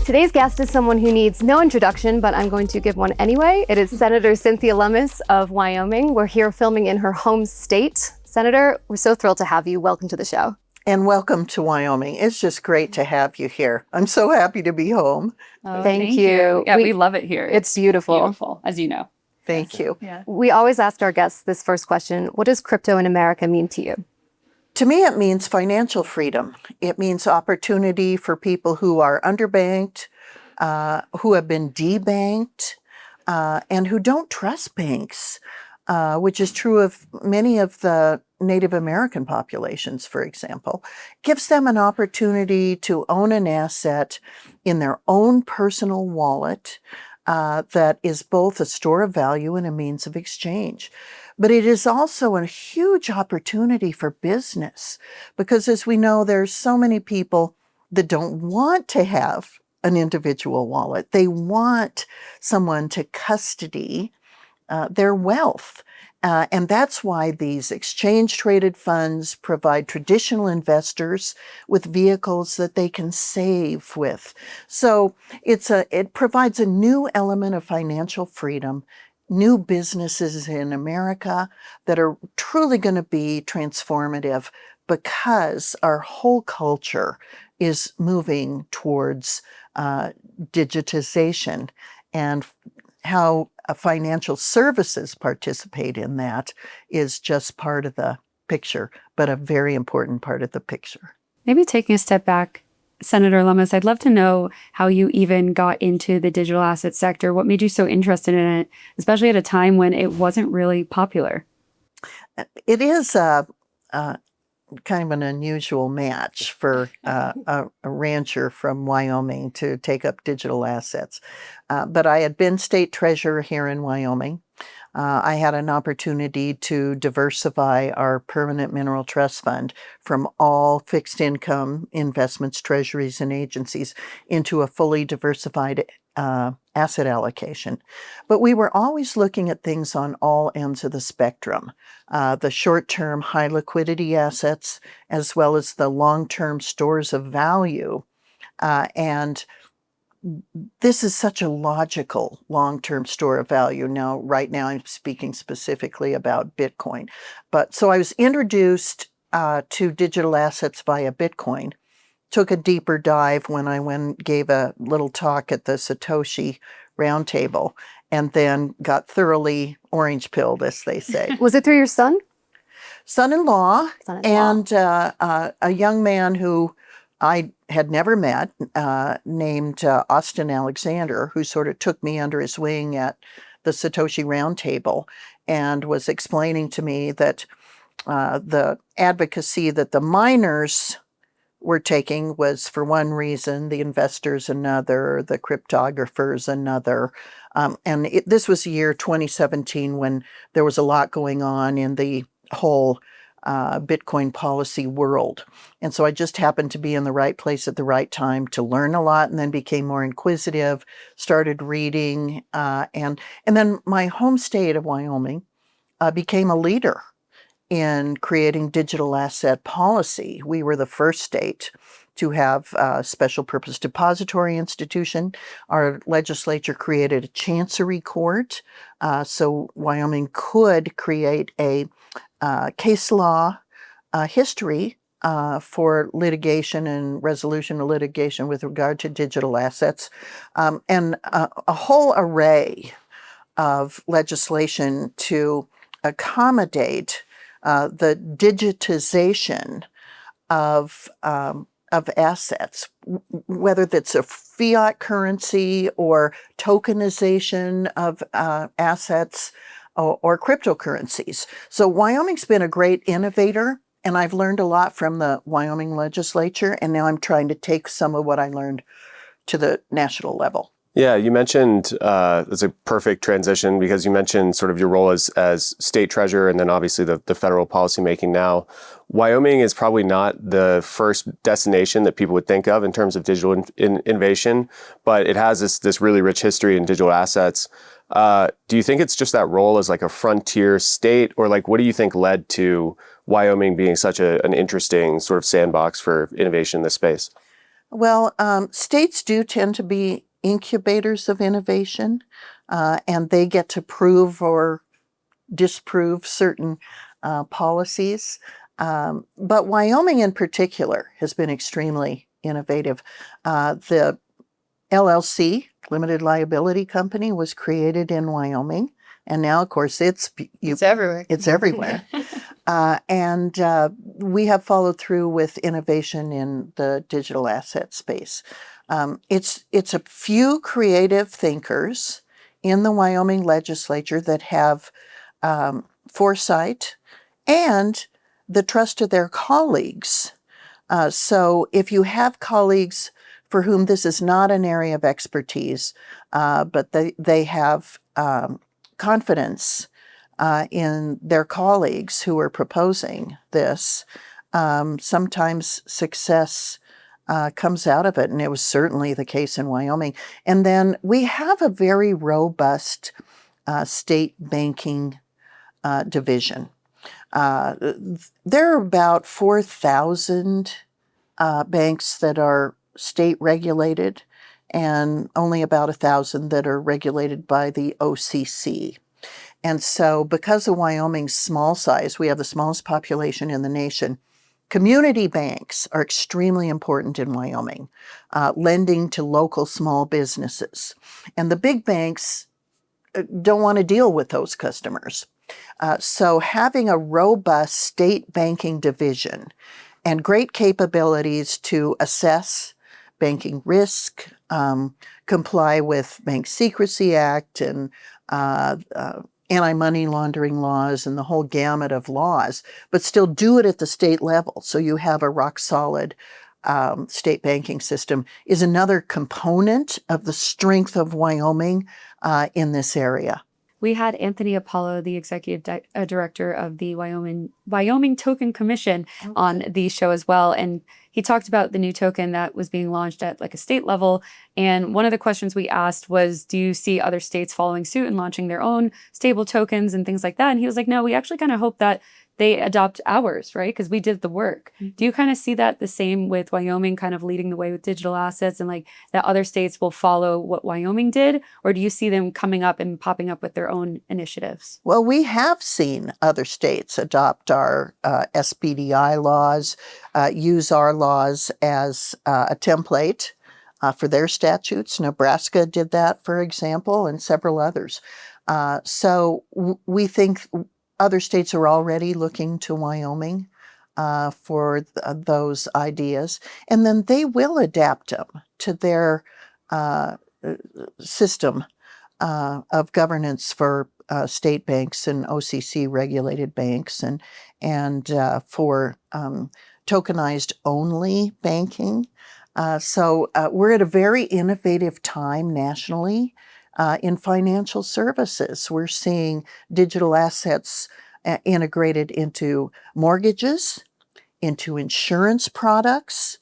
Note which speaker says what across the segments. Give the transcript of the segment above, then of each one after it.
Speaker 1: Today's guest is someone who needs no introduction, but I'm going to give one anyway. It is Senator Cynthia Lummis of Wyoming. We're here filming in her home state. Senator, we're so thrilled to have you. Welcome to the show.
Speaker 2: And welcome to Wyoming. It's just great to have you here. I'm so happy to be home.
Speaker 1: Oh, thank you.
Speaker 3: Yeah, we love it here.
Speaker 1: It's beautiful.
Speaker 3: Beautiful, as you know.
Speaker 2: Thank you.
Speaker 3: Yeah.
Speaker 1: We always ask our guests this first question. What does crypto in America mean to you?
Speaker 2: To me, it means financial freedom. It means opportunity for people who are underbanked, who have been debanked, and who don't trust banks, which is true of many of the Native American populations, for example. It gives them an opportunity to own an asset in their own personal wallet that is both a store of value and a means of exchange. But it is also a huge opportunity for business because, as we know, there's so many people that don't want to have an individual wallet. They want someone to custody their wealth. And that's why these exchange-traded funds provide traditional investors with vehicles that they can save with. So it provides a new element of financial freedom, new businesses in America that are truly going to be transformative because our whole culture is moving towards digitization, and how financial services participate in that is just part of the picture, but a very important part of the picture.
Speaker 3: Maybe taking a step back, Senator Lummis, I'd love to know how you even got into the digital asset sector. What made you so interested in it, especially at a time when it wasn't really popular?
Speaker 2: It is kind of an unusual match for a rancher from Wyoming to take up digital assets. But I had been state treasurer here in Wyoming. I had an opportunity to diversify our permanent mineral trust fund from all fixed income investments, treasuries, and agencies into a fully diversified asset allocation. But we were always looking at things on all ends of the spectrum, the short-term high liquidity assets, as well as the long-term stores of value. And this is such a logical long-term store of value. Now, right now, I'm speaking specifically about Bitcoin. But so I was introduced to digital assets via Bitcoin. Took a deeper dive when I gave a little talk at the Satoshi Roundtable, and then got thoroughly orange-pilled, as they say.
Speaker 1: Was it through your son?
Speaker 2: Son-in-law, and a young man who I had never met, named Austin Alexander, who sort of took me under his wing at the Satoshi Roundtable and was explaining to me that the advocacy that the miners were taking was for one reason, the investors another, the cryptographers another. This was the year 2017 when there was a lot going on in the whole Bitcoin policy world. And so I just happened to be in the right place at the right time to learn a lot, and then became more inquisitive, started reading, and then my home state of Wyoming became a leader in creating digital asset policy. We were the first state to have a special purpose depository institution. Our legislature created a chancery court, so Wyoming could create a case law history for litigation and resolution of litigation with regard to digital assets, and a whole array of legislation to accommodate the digitization of assets, whether that's a fiat currency or tokenization of assets or cryptocurrencies. So Wyoming's been a great innovator, and I've learned a lot from the Wyoming legislature, and now I'm trying to take some of what I learned to the national level.
Speaker 4: Yeah, you mentioned it's a perfect transition because you mentioned sort of your role as state treasurer and then obviously the federal policymaking now. Wyoming is probably not the first destination that people would think of in terms of digital innovation, but it has this really rich history in digital assets. Do you think it's just that role as like a frontier state, or like what do you think led to Wyoming being such an interesting sort of sandbox for innovation in this space?
Speaker 2: Well, states do tend to be incubators of innovation, and they get to prove or disprove certain policies. But Wyoming in particular has been extremely innovative. The LLC, Limited Liability Company, was created in Wyoming, and now, of course, it's
Speaker 3: everywhere.
Speaker 2: It's everywhere. And we have followed through with innovation in the digital asset space. It's a few creative thinkers in the Wyoming legislature that have foresight and the trust of their colleagues. So if you have colleagues for whom this is not an area of expertise, but they have confidence in their colleagues who are proposing this, sometimes success comes out of it. And it was certainly the case in Wyoming. And then we have a very robust state banking division. There are about 4,000 banks that are state regulated and only about 1,000 that are regulated by the OCC. And so because of Wyoming's small size, we have the smallest population in the nation. Community banks are extremely important in Wyoming, lending to local small businesses. And the big banks don't want to deal with those customers. So having a robust state banking division and great capabilities to assess banking risk, comply with Bank Secrecy Act and anti-money laundering laws and the whole gamut of laws, but still do it at the state level. So you have a rock solid state banking system is another component of the strength of Wyoming in this area.
Speaker 3: We had Anthony Apollo, the executive director of the Wyoming Token Commission, on the show as well. And he talked about the new token that was being launched at like a state level. And one of the questions we asked was, do you see other states following suit and launching their own stable tokens and things like that? And he was like, no, we actually kind of hope that they adopt ours, right? Because we did the work. Mm-hmm. Do you kind of see that the same with Wyoming kind of leading the way with digital assets and like that other states will follow what Wyoming did? Or do you see them coming up and popping up with their own initiatives?
Speaker 2: Well, we have seen other states adopt our SBDI laws, use our laws as a template for their statutes. Nebraska did that, for example, and several others. So we think other states are already looking to Wyoming for those ideas, and then they will adapt them to their system of governance for state banks and OCC regulated banks and for tokenized only banking. So we're at a very innovative time nationally. In financial services, we're seeing digital assets integrated into mortgages, into insurance products,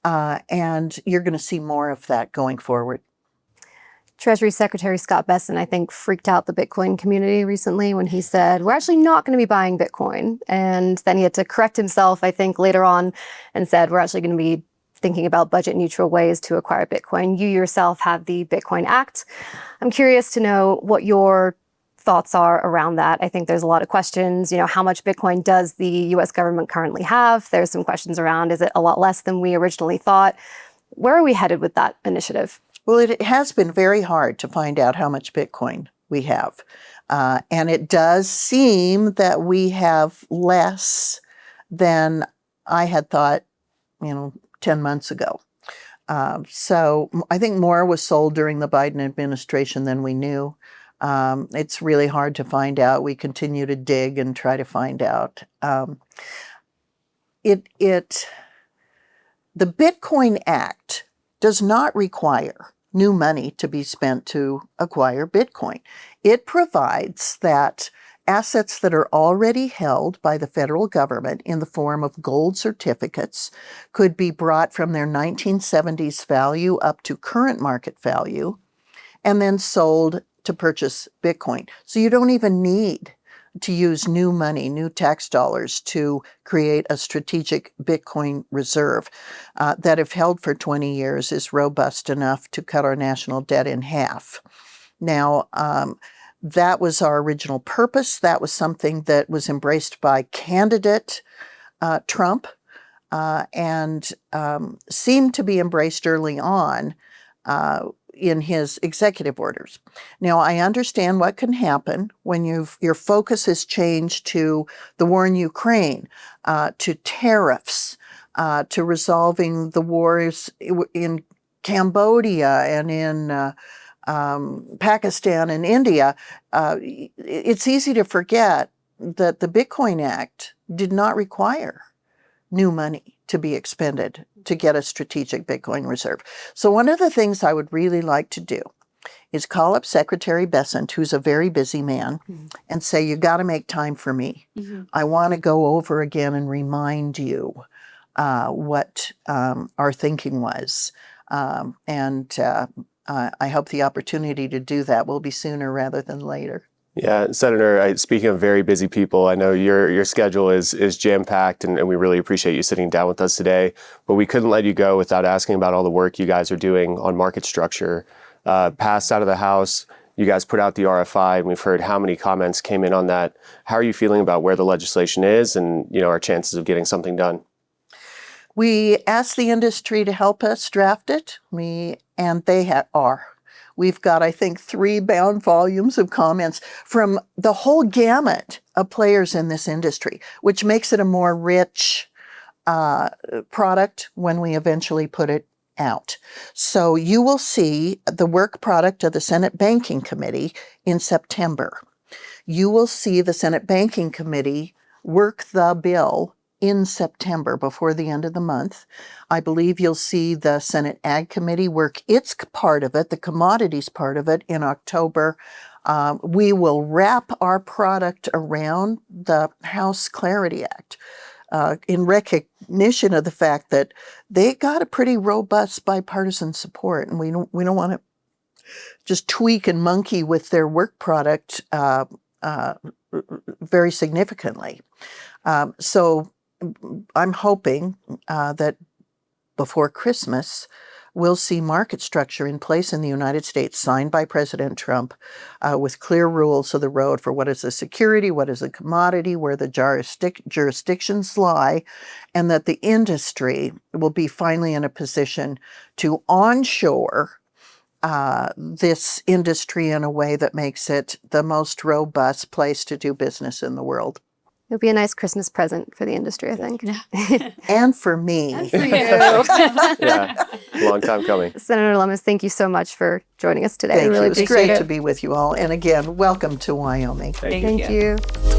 Speaker 2: and you're going to see more of that going forward.
Speaker 1: Treasury Secretary Scott Bessent, I think, freaked out the Bitcoin community recently when he said, we're actually not going to be buying Bitcoin. And then he had to correct himself, I think, later on and said, we're actually going to be thinking about budget neutral ways to acquire Bitcoin. You yourself have the Bitcoin Act. I'm curious to know what your thoughts are around that. I think there's a lot of questions. How much Bitcoin does the U.S. government currently have? There's some questions around, is it a lot less than we originally thought? Where are we headed with that initiative?
Speaker 2: Well, it has been very hard to find out how much Bitcoin we have. And it does seem that we have less than I had thought, 10 months ago. So I think more was sold during the Biden administration than we knew. It's really hard to find out. We continue to dig and try to find out. The Bitcoin Act does not require new money to be spent to acquire Bitcoin. It provides that assets that are already held by the federal government in the form of gold certificates could be brought from their 1970s value up to current market value and then sold to purchase Bitcoin. So you don't even need to use new money, new tax dollars to create a strategic Bitcoin reserve that, if held for 20 years, is robust enough to cut our national debt in half. Now, that was our original purpose. That was something that was embraced by candidate Trump and seemed to be embraced early on in his executive orders. Now, I understand what can happen when your focus has changed to the war in Ukraine, to tariffs, to resolving the wars in Cambodia and in Pakistan and India. It's easy to forget that the Bitcoin Act did not require new money to be expended to get a strategic Bitcoin reserve. So one of the things I would really like to do is call up Secretary Bessent, who's a very busy man, and say, you got to make time for me. I want to go over again and remind you what our thinking was. And I hope the opportunity to do that will be sooner rather than later.
Speaker 4: Yeah, Senator, speaking of very busy people, I know your schedule is jam-packed, and we really appreciate you sitting down with us today. But we couldn't let you go without asking about all the work you guys are doing on market structure. Passed out of the House, you guys put out the RFI, and we've heard how many comments came in on that. How are you feeling about where the legislation is and our chances of getting something done?
Speaker 2: We asked the industry to help us draft it, and they are. We've got, I think, 3 bound volumes of comments from the whole gamut of players in this industry, which makes it a more rich product when we eventually put it out. So you will see the work product of the Senate Banking Committee in September. You will see the Senate Banking Committee work the bill in September, before the end of the month. I believe you'll see the Senate Ag Committee work its part of it, the commodities part of it, in October. We will wrap our product around the House Clarity Act in recognition of the fact that they got a pretty robust bipartisan support, and we don't want to just tweak and monkey with their work product very significantly. So I'm hoping that before Christmas, we'll see market structure in place in the United States signed by President Trump with clear rules of the road for what is a security, what is a commodity, where the jurisdictions lie, and that the industry will be finally in a position to onshore this industry in a way that makes it the most robust place to do business in the world.
Speaker 1: It'll be a nice Christmas present for the industry, I think.
Speaker 2: And for me.
Speaker 3: And for you.
Speaker 4: Yeah, long time coming.
Speaker 1: Senator Lummis, thank you so much for joining us today.
Speaker 2: Thank
Speaker 1: I really
Speaker 2: you. It's
Speaker 1: appreciate
Speaker 2: great
Speaker 1: it.
Speaker 2: to be with you all. And again, welcome to Wyoming.
Speaker 4: Thank you.
Speaker 1: Thank you.